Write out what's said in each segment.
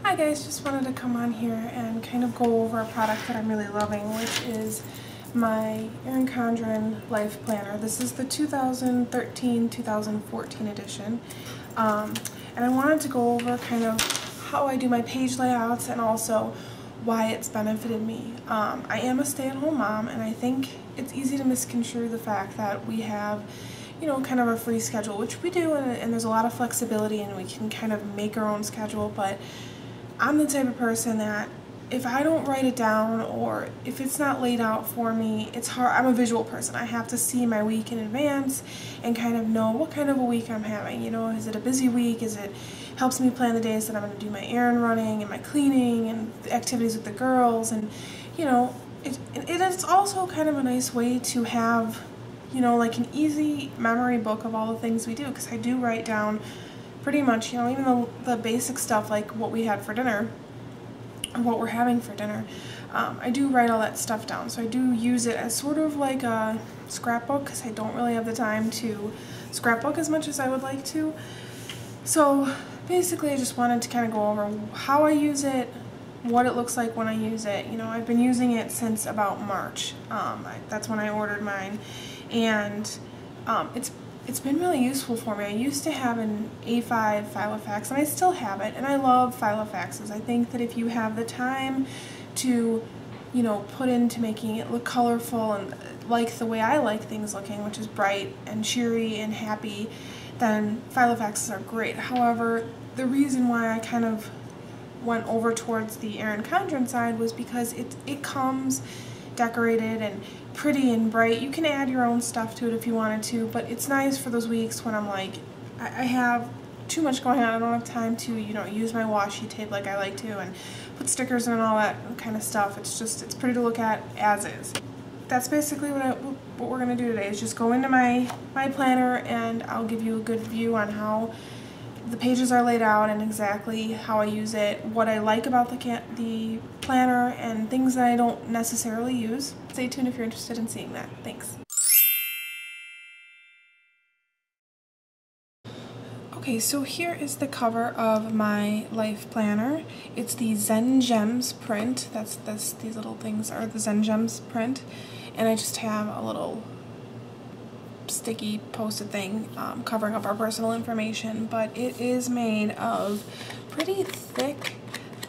Hi guys, just wanted to come on here and kind of go over a product that I'm really loving, which is my Erin Condren Life Planner. This is the 2013-2014 edition. And I wanted to go over kind of how I do my page layouts and also why it's benefited me. I am a stay-at-home mom, and I think it's easy to misconstrue the fact that we have, you know, kind of a free schedule, which we do, and there's a lot of flexibility and we can kind of make our own schedule, but I'm the type of person that if I don't write it down or if it's not laid out for me, it's hard. I'm a visual person. I have to see my week in advance and kind of know what kind of a week I'm having. You know, is it a busy week? Helps me plan the days that I'm going to do my errand running and my cleaning and the activities with the girls, and you know, it is also kind of a nice way to have, you know, like an easy memory book of all the things we do, because I do write down pretty much, you know, even the basic stuff like what we had for dinner or what we're having for dinner. I do write all that stuff down, so I do use it as sort of like a scrapbook, because I don't really have the time to scrapbook as much as I would like to. So basically I just wanted to kind of go over how I use it, what it looks like when I use it. You know, I've been using it since about March. That's when I ordered mine, and it's been really useful for me. I used to have an A5 Filofax, and I still have it, and I love Filofaxes. I think that if you have the time to, you know, put into making it look colorful and like the way I like things looking, which is bright and cheery and happy, then Filofaxes are great. However, the reason why I kind of went over towards the Erin Condren side was because it comes decorated and pretty and bright. You can add your own stuff to it if you wanted to, but it's nice for those weeks when I'm like, I have too much going on, I don't have time to, you know, use my washi tape like I like to and put stickers in and all that kind of stuff. It's pretty to look at as is. That's basically what we're going to do today, is just go into my planner, and I'll give you a good view on how the pages are laid out and exactly how I use it, what I like about the planner, and things that I don't necessarily use. Stay tuned if you're interested in seeing that. Thanks. Okay, so here is the cover of my life planner. It's the Zen Gems print. These little things are the Zen Gems print, and I just have a little sticky posted thing covering up our personal information, but it is made of pretty thick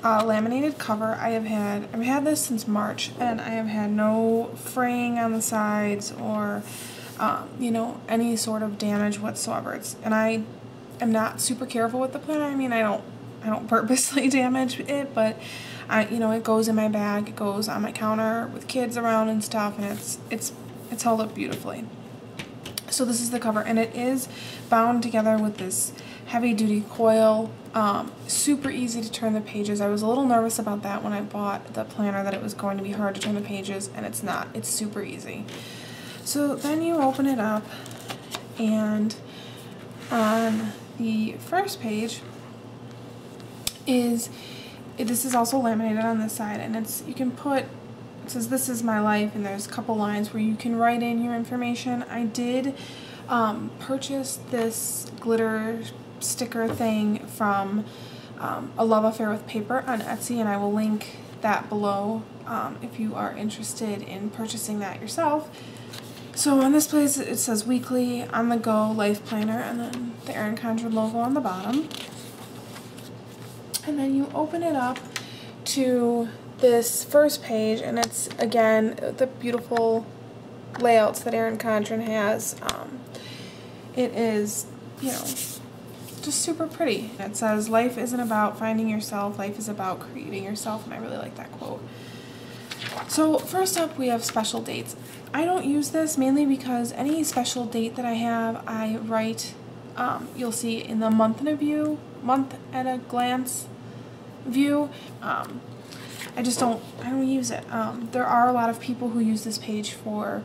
laminated cover. I've had this since March, and I have had no fraying on the sides or you know, any sort of damage whatsoever. And I am not super careful with the planner. I mean, I don't purposely damage it, but you know, it goes in my bag, it goes on my counter with kids around and stuff, and it's held up beautifully. So this is the cover, and it is bound together with this heavy-duty coil. Super easy to turn the pages. I was a little nervous about that when I bought the planner, that it was going to be hard to turn the pages, and it's not. It's super easy. So then you open it up, and on the first page this is also laminated on this side, and you can put, it says "This is my life," and there's a couple lines where you can write in your information. I did purchase this glitter sticker thing from A Love Affair with Paper on Etsy, and I will link that below if you are interested in purchasing that yourself. So on this place it says "Weekly on the Go Life Planner," and then the Erin Condren logo on the bottom. And then you open it up to this first page, and it's again the beautiful layouts that Erin Condren has. It is, you know, just super pretty. It says, "Life isn't about finding yourself, life is about creating yourself," and I really like that quote. So first up we have special dates. I don't use this mainly because any special date that I have, I write, you'll see in the month at a glance view. I don't use it. There are a lot of people who use this page for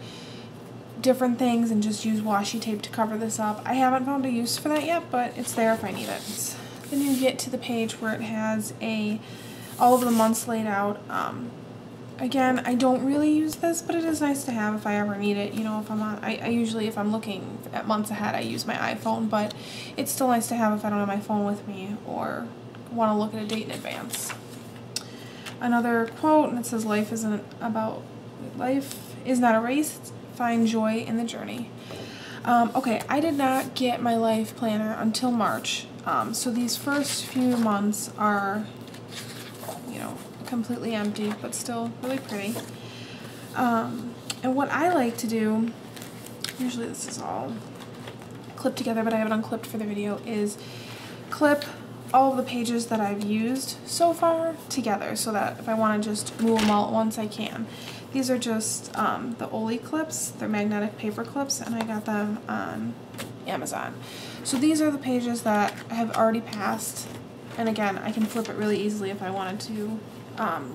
different things and just use washi tape to cover this up. I haven't found a use for that yet, but it's there if I need it. Then you get to the page where it has all of the months laid out. Again, I don't really use this, but it is nice to have if I ever need it. You know, if I'm on, I usually, if I'm looking at months ahead, I use my iPhone, but it's still nice to have if I don't have my phone with me, or want to look at a date in advance. Another quote, and it says, life is not a race, find joy in the journey. Okay, I did not get my life planner until March, so these first few months are, you know, completely empty, but still really pretty. And what I like to do, usually this is all clipped together, but I have it unclipped for the video, is clip all of the pages that I've used so far together so that if I want to just move them all at once, I can. These are just the Oli clips. They're magnetic paper clips, and I got them on Amazon. So these are the pages that have already passed, and again, I can flip it really easily if I wanted to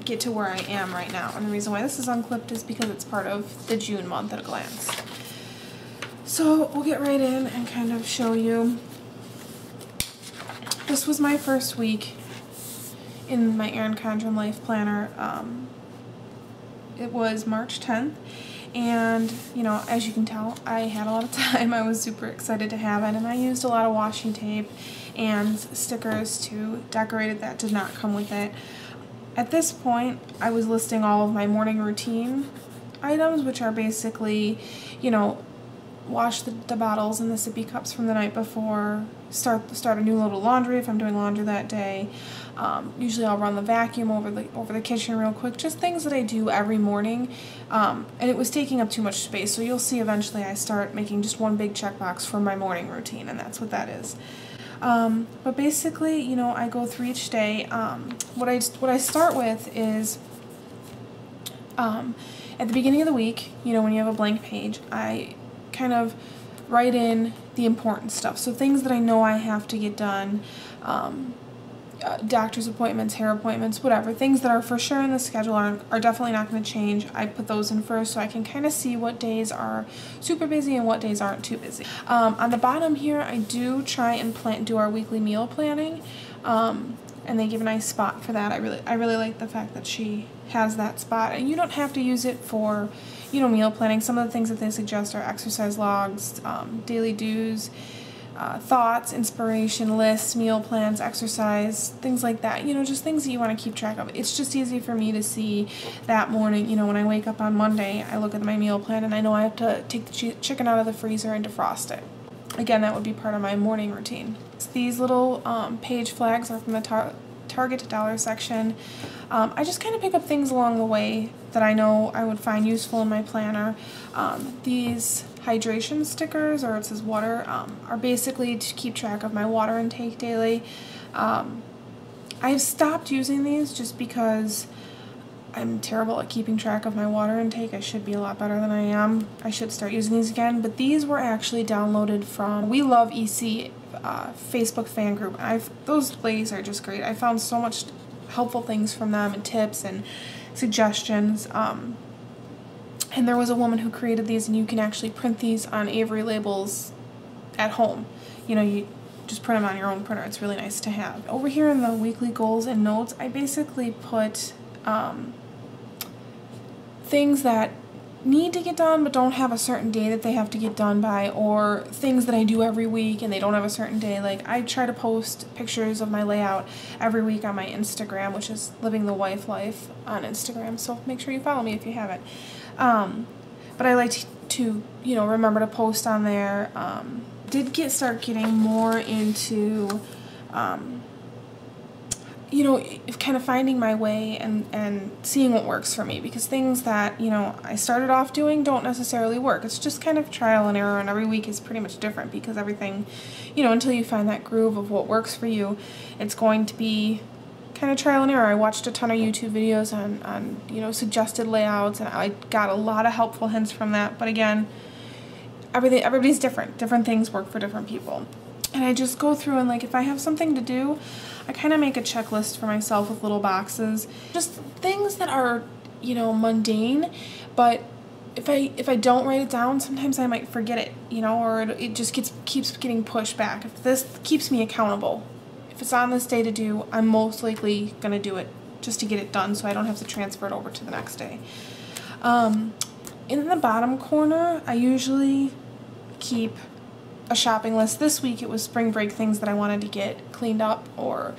get to where I am right now. And the reason why this is unclipped is because it's part of the June month at a glance. So we'll get right in and kind of show you. This was my first week in my Erin Condren Life Planner. It was March 10th, and you know, as you can tell, I had a lot of time. I was super excited to have it, and I used a lot of washi tape and stickers to decorate it that did not come with it. At this point, I was listing all of my morning routine items, which are basically, you know, wash the bottles and the sippy cups from the night before, start a new load of laundry if I'm doing laundry that day. Usually I'll run the vacuum over the kitchen real quick, just things that I do every morning. And it was taking up too much space, so you'll see eventually I start making just one big checkbox for my morning routine, and that's what that is. But basically, you know, I go through each day. What I start with is at the beginning of the week, you know, when you have a blank page, I kind of write in the important stuff. So things that I know I have to get done, doctor's appointments, hair appointments, whatever. Things that are for sure in the schedule are definitely not going to change. I put those in first so I can kind of see what days are super busy and what days aren't too busy. On the bottom here, I do try and do our weekly meal planning, and they give a nice spot for that. I really like the fact that she has that spot, and you don't have to use it for, you know, meal planning. Some of the things that they suggest are exercise logs, daily do's, thoughts, inspiration lists, meal plans, exercise, things like that. You know, just things that you want to keep track of. It's just easy for me to see that morning. You know, when I wake up on Monday, I look at my meal plan and I know I have to take the chicken out of the freezer and defrost it. Again, that would be part of my morning routine. These little page flags are from the Target dollar section. I just kind of pick up things along the way that I know I would find useful in my planner. These hydration stickers, or it says water, are basically to keep track of my water intake daily. I've stopped using these just because I'm terrible at keeping track of my water intake. I should be a lot better than I am. I should start using these again, but these were actually downloaded from We Love EC Facebook fan group. Those ladies are just great. I found so much helpful things from them and tips and suggestions. And there was a woman who created these, and you can actually print these on Avery labels at home. You know, you just print them on your own printer. It's really nice to have. Over here in the weekly goals and notes, I basically put things that need to get done but don't have a certain day that they have to get done by, or things that I do every week and they don't have a certain day. Like, I try to post pictures of my layout every week on my Instagram, which is Living the Wife Life on Instagram, so make sure you follow me if you haven't. But I like to, you know, remember to post on there. Start getting more into you know, kind of finding my way and seeing what works for me, because things that, you know, I started off doing don't necessarily work. It's just kind of trial and error, and every week is pretty much different, because everything, you know, until you find that groove of what works for you, it's going to be kind of trial and error. I watched a ton of YouTube videos on you know, suggested layouts, and I got a lot of helpful hints from that, but again, everybody's different. Different things work for different people. And I just go through and, like, if I have something to do, I kind of make a checklist for myself with little boxes. Just things that are, you know, mundane, but if I don't write it down, sometimes I might forget it, you know, or it just keeps getting pushed back. If this keeps me accountable, if it's on this day to do, I'm most likely going to do it just to get it done so I don't have to transfer it over to the next day. In the bottom corner, I usually keep a shopping list. This week it was spring break things that I wanted to get cleaned up or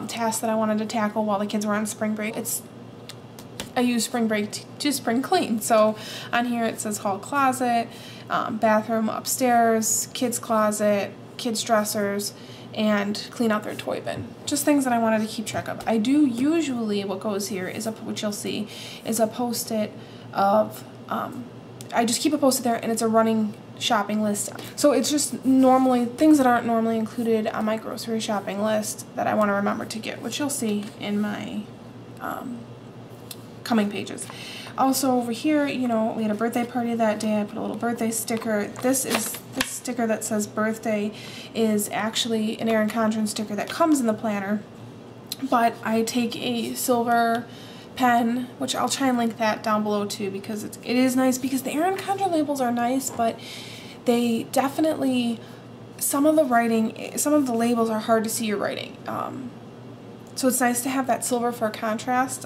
tasks that I wanted to tackle while the kids were on spring break. I use spring break to spring clean. So on here it says hall closet, bathroom upstairs, kids closet, kids dressers, and clean out their toy bin. Just things that I wanted to keep track of. I do usually, what goes here is, which you'll see, is a post-it of, I just keep a post-it there and it's a running shopping list. So it's just normally, things that aren't normally included on my grocery shopping list that I want to remember to get, which you'll see in my coming pages. Also over here, you know, we had a birthday party that day. I put a little birthday sticker. This sticker that says birthday is actually an Erin Condren sticker that comes in the planner, but I take a silver pen, which I'll try and link that down below too, because it is nice, because the Erin Condren labels are nice, but they definitely, some of the labels are hard to see your writing. So it's nice to have that silver for contrast.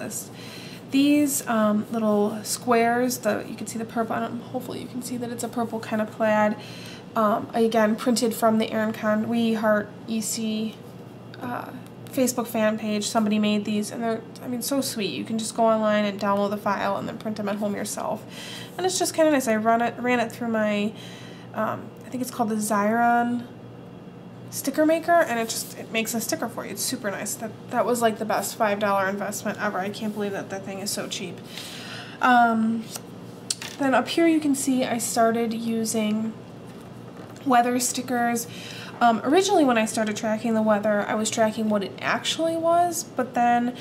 These little squares, you can see the purple, hopefully you can see that it's a purple kind of plaid, again printed from the Erin Condren We Heart EC Facebook fan page. Somebody made these and they're, I mean, so sweet. You can just go online and download the file and then print them at home yourself. And it's just kind of nice. I ran it through my, I think it's called the Xyron sticker maker, and it makes a sticker for you. It's super nice. That was like the best $5 investment ever. I can't believe that thing is so cheap. Then up here you can see I started using weather stickers. Originally when I started tracking the weather, I was tracking what it actually was, but then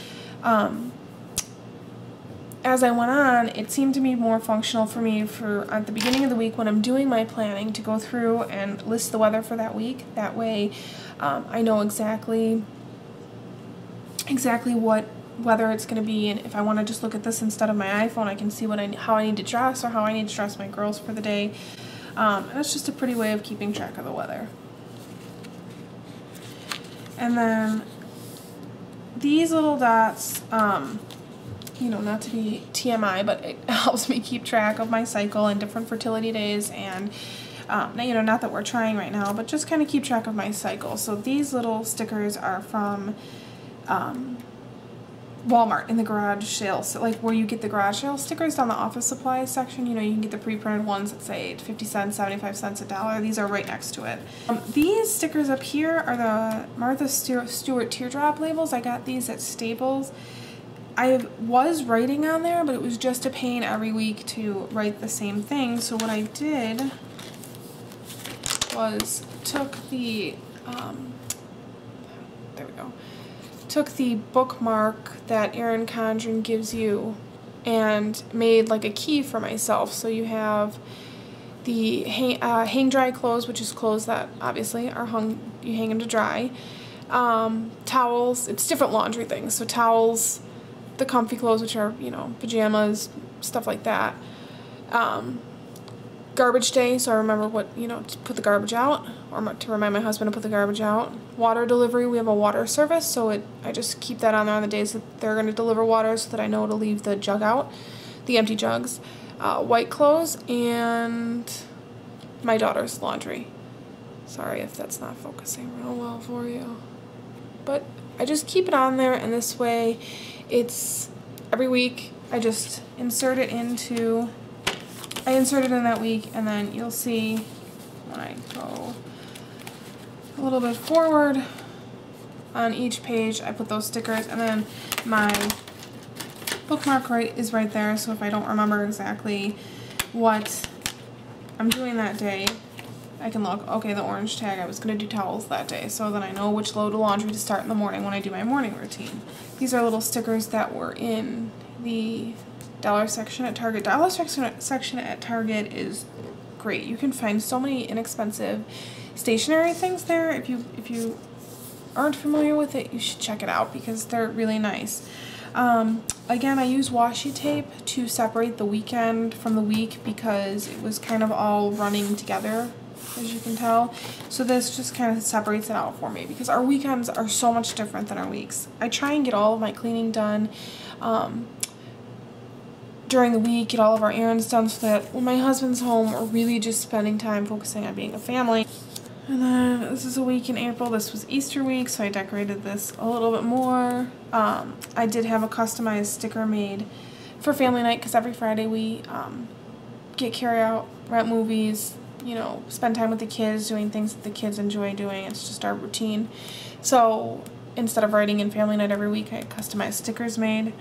as I went on, it seemed to be more functional for me at the beginning of the week when I'm doing my planning to go through and list the weather for that week. That way I know exactly what weather it's going to be, and if I want to just look at this instead of my iPhone, I can see how I need to dress or how I need to dress my girls for the day. And it's just a pretty way of keeping track of the weather. And then these little dots, you know, not to be TMI, but it helps me keep track of my cycle and different fertility days, and you know, not that we're trying right now, but just kind of keep track of my cycle. So these little stickers are from Walmart in the garage sale, so like where you get the garage sale stickers down the office supplies section. You know, you can get the pre-printed ones that say 50 cents, 75 cents, $1. These are right next to it. These stickers up here are the Martha Stewart teardrop labels. I got these at Staples. I was writing on there, but it was just a pain every week to write the same thing. So what I did was took the bookmark that Erin Condren gives you and made like a key for myself. So you have the hang dry clothes, which is clothes that obviously are you hang them to dry. Towels, it's different laundry things. So towels, the comfy clothes, which are, you know, pajamas, stuff like that. Garbage day, so I remember what, you know, to put the garbage out, or to remind my husband to put the garbage out. Water delivery, we have a water service, so I just keep that on there on the days that they're going to deliver water so that I know to leave the jug out, the empty jugs. White clothes, and my daughter's laundry. Sorry if that's not focusing real well for you. But I just keep it on there, and this way it's every week I just insert it in that week, and then you'll see when I go a little bit forward on each page I put those stickers, and then my bookmark is right there, so if I don't remember exactly what I'm doing that day, I can look, okay, the orange tag, I was going to do towels that day, so then I know which load of laundry to start in the morning when I do my morning routine. These are little stickers that were in the dollar section at Target. Dollar section at Target is great. You can find so many inexpensive stationery things there. If you aren't familiar with it, you should check it out because they're really nice. Again, I use washi tape to separate the weekend from the week because it was kind of all running together, as you can tell. So this just kind of separates it out for me because our weekends are so much different than our weeks. I try and get all of my cleaning done during the week, get all of our errands done so that when my husband's home, we're really just spending time focusing on being a family. And then this is a week in April. This was Easter week, so I decorated this a little bit more. I did have a customized sticker made for family night because every Friday we get carry out, rent movies, you know, spend time with the kids, doing things that the kids enjoy doing. It's just our routine. So instead of writing in family night every week, I had customized stickers made.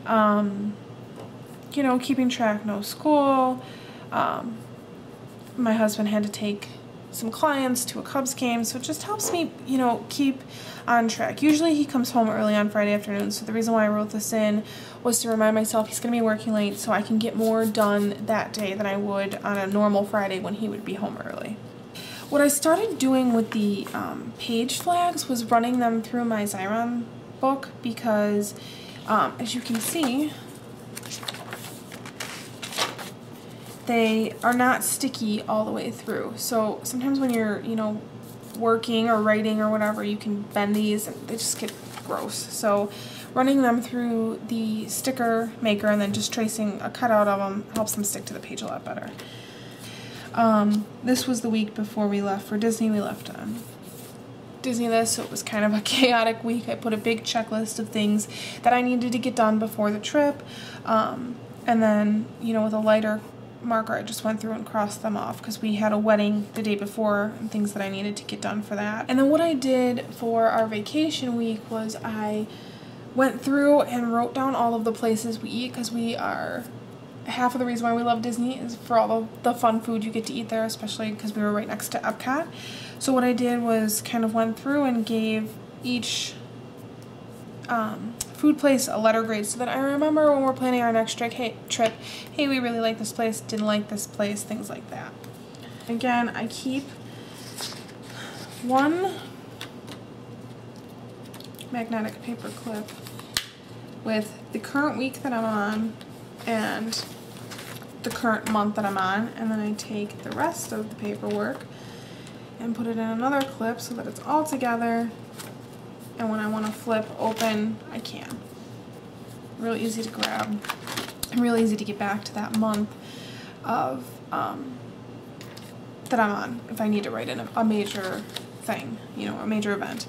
You know, keeping track, no school. My husband had to take some clients to a Cubs game, so it just helps me, you know, keep on track. Usually he comes home early on Friday afternoon, so the reason why I wrote this in was to remind myself he's going to be working late, so I can get more done that day than I would on a normal Friday when he would be home early. What I started doing with the page flags was running them through my Xyron book because, as you can see, they are not sticky all the way through. So sometimes when you're, you know, working or writing or whatever, you can bend these and they just get gross. So running them through the sticker maker and then just tracing a cutout of them helps them stick to the page a lot better. This was the week before we left for Disney. We left on Disney this, so it was kind of a chaotic week. I put a big checklist of things that I needed to get done before the trip. And then, you know, with a lighter marker, I just went through and crossed them off because we had a wedding the day before and things that I needed to get done for that. And then what I did for our vacation week was I went through and wrote down all of the places we eat because we are, half of the reason why we love Disney is for all the fun food you get to eat there, especially because we were right next to Epcot. So what I did was kind of went through and gave each food place a letter grade so that I remember when we're planning our next trip, hey, we really like this place, didn't like this place, things like that. Again, I keep one magnetic paper clip with the current week that I'm on and the current month that I'm on, and then I take the rest of the paperwork and put it in another clip so that it's all together. And when I want to flip open, I can. Real easy to grab. And real easy to get back to that month of that I'm on if I need to write in a major thing, you know, a major event.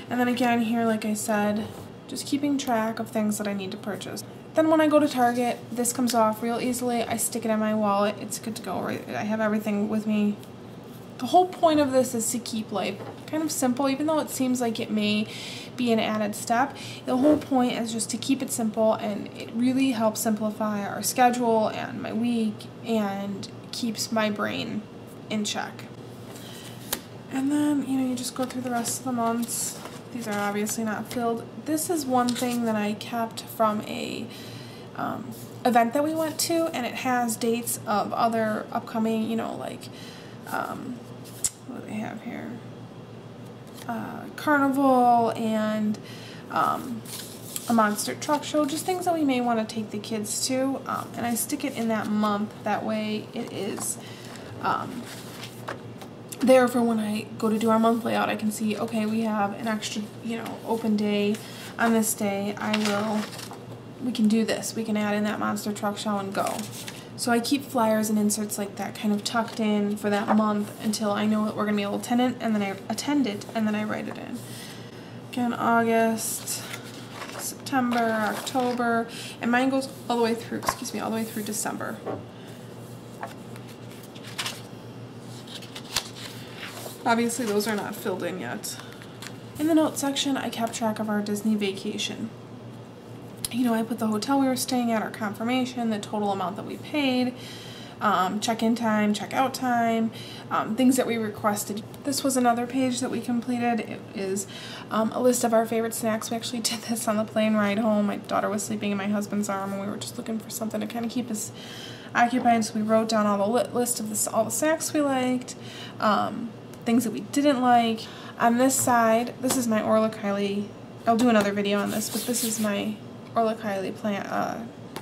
And then again here, like I said, just keeping track of things that I need to purchase. Then when I go to Target, this comes off real easily. I stick it in my wallet. It's good to go. Right? I have everything with me. The whole point of this is to keep life kind of simple, even though it seems like it may be an added step. The whole point is just to keep it simple, and it really helps simplify our schedule and my week and keeps my brain in check. And then, you know, you just go through the rest of the months. These are obviously not filled. This is one thing that I kept from a event that we went to, and it has dates of other upcoming, you know, like what do they have here? Carnival and a monster truck show, just things that we may want to take the kids to, and I stick it in that month. That way it is there for when I go to do our month layout. I can see, okay, we have an extra, you know, open day on this day. We can do this. We can add in that monster truck show and go. So I keep flyers and inserts like that kind of tucked in for that month until I know that we're going to be able to attend it, and then I write it in. Again, August, September, October, and mine goes all the way through, all the way through December. Obviously those are not filled in yet. In the notes section, I kept track of our Disney vacation. You know, I put the hotel we were staying at, our confirmation, the total amount that we paid, check-in time, check-out time, things that we requested. This was another page that we completed. It is a list of our favorite snacks. We actually did this on the plane ride home. My daughter was sleeping in my husband's arm, and we were just looking for something to kind of keep us occupied, so we wrote down all the list of all the snacks we liked, things that we didn't like. On this side, this is my Orla Kylie. I'll do another video on this, but this is my Orla Kylie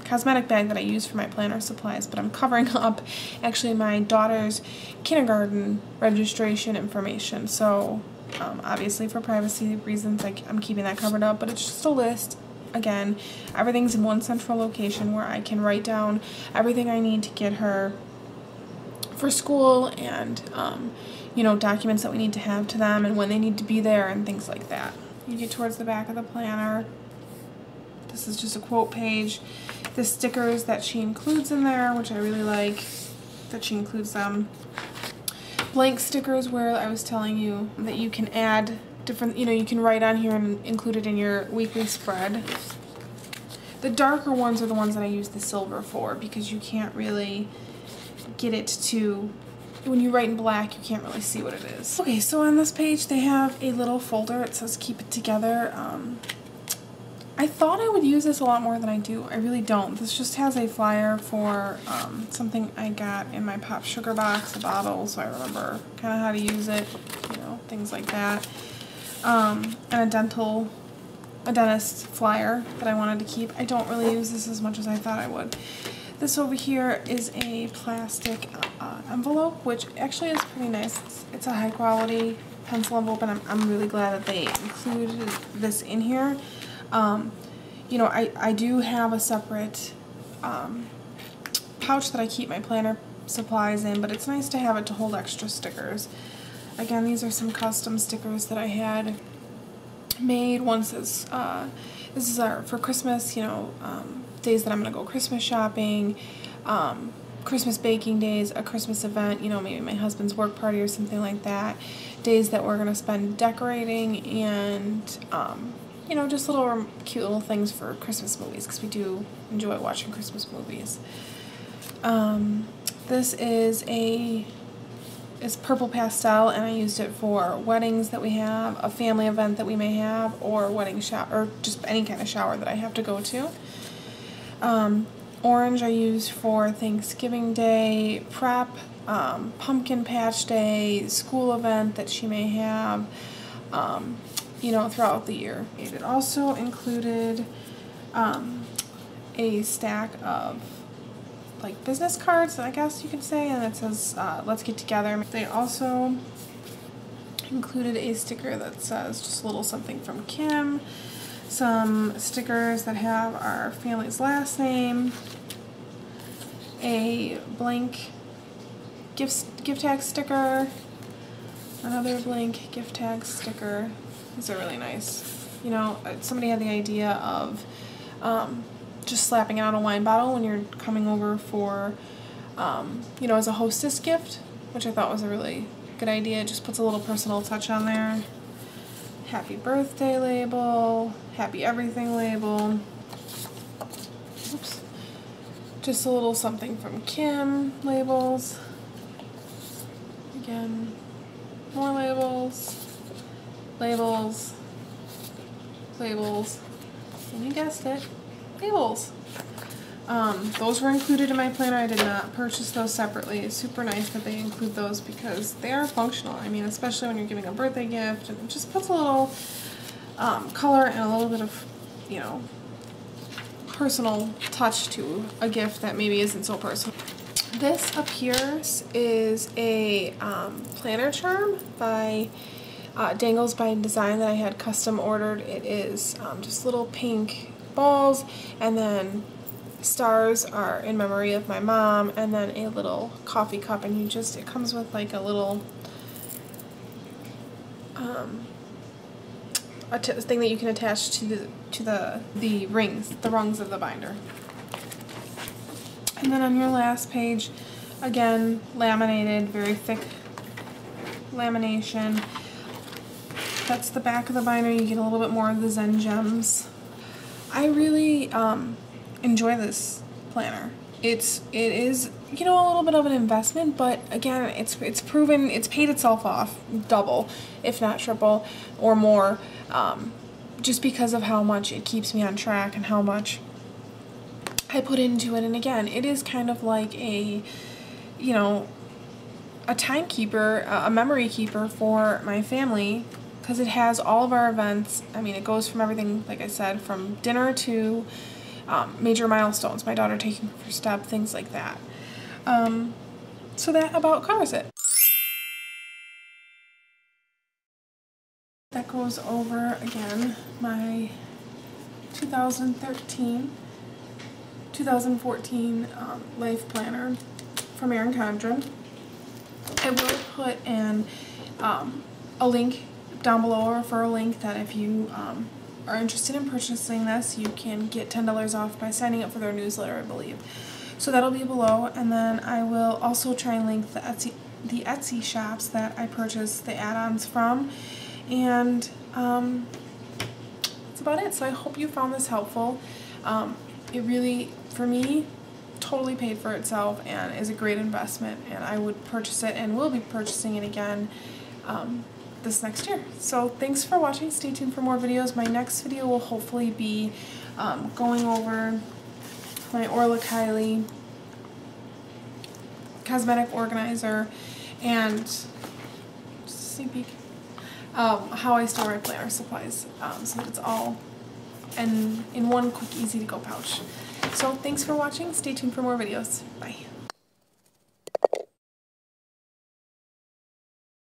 cosmetic bag that I use for my planner supplies, but I'm covering up actually my daughter's kindergarten registration information. So obviously for privacy reasons, I'm keeping that covered up, but it's just a list. Again, everything's in one central location where I can write down everything I need to get her for school and you know, documents that we need to have to them and when they need to be there and things like that. You get towards the back of the planner. This is just a quote page. The stickers that she includes in there, which I really like that she includes them. Blank stickers where I was telling you that you can add different, you know, you can write on here and include it in your weekly spread. The darker ones are the ones that I use the silver for because you can't really get it to, when you write in black, you can't really see what it is. Okay, so on this page they have a little folder. It says keep it together. I thought I would use this a lot more than I do. I really don't. This just has a flyer for something I got in my Pop Sugar box, a bottle, so I remember kind of how to use it, you know, things like that. And a dentist flyer that I wanted to keep. I don't really use this as much as I thought I would. This over here is a plastic envelope, which actually is pretty nice. It's a high quality pencil envelope, and I'm really glad that they included this in here. You know, I do have a separate pouch that I keep my planner supplies in, but it's nice to have it to hold extra stickers. Again, these are some custom stickers that I had made. One says, this is for Christmas, you know, days that I'm going to go Christmas shopping, Christmas baking days, a Christmas event, you know, maybe my husband's work party or something like that, days that we're going to spend decorating, and you know, just little cute little things for Christmas movies, because we do enjoy watching Christmas movies. This is purple pastel, and I used it for weddings that we have, a family event that we may have, or wedding shower, or just any kind of shower that I have to go to. Orange I used for Thanksgiving Day prep, pumpkin patch day, school event that she may have, you know, throughout the year. It also included a stack of like business cards, I guess you could say, and it says let's get together. They also included a sticker that says just a little something from Kim, some stickers that have our family's last name, a blank gift tag sticker, another blank gift tag sticker. These are really nice. You know, somebody had the idea of just slapping it on a wine bottle when you're coming over for, you know, as a hostess gift, which I thought was a really good idea. It just puts a little personal touch on there. Happy birthday label, happy everything label. Oops. Just a little something from Kim labels. Again, more labels. Labels, labels, and you guessed it, labels. Those were included in my planner. I did not purchase those separately. It's super nice that they include those because they are functional. I mean, especially when you're giving a birthday gift, and it just puts a little color and a little bit of, you know, personal touch to a gift that maybe isn't so personal. This up here is a planner charm by Dangles by Design that I had custom ordered. It is just little pink balls, and then stars are in memory of my mom, and then a little coffee cup, and you just, it comes with like a little thing that you can attach to the rings, the rungs of the binder. And then on your last page, again, laminated, very thick lamination. That's the back of the binder. You get a little bit more of the Zen Gems. I really enjoy this planner. It is, you know, a little bit of an investment, but again, it's proven, it's paid itself off double, if not triple or more, just because of how much it keeps me on track and how much I put into it. And again, it is kind of like a, you know, a timekeeper, a memory keeper for my family, because it has all of our events. I mean, it goes from everything, like I said, from dinner to major milestones, my daughter taking her first step, things like that. So that about covers it. That goes over, again, my 2014 Life Planner from Erin Condren. I will put in a link down below, a referral link, that if you are interested in purchasing this, you can get $10 off by signing up for their newsletter, I believe. So that'll be below, and then I will also try and link the Etsy shops that I purchased the add-ons from, and that's about it. So I hope you found this helpful. It really, for me, totally paid for itself and is a great investment, and I would purchase it and will be purchasing it again this next year. So thanks for watching. Stay tuned for more videos. My next video will hopefully be going over my Orla Kylie cosmetic organizer and just a sneak peek how I store my planner supplies, so that it's all in one quick, easy to go pouch. So thanks for watching. Stay tuned for more videos. Bye.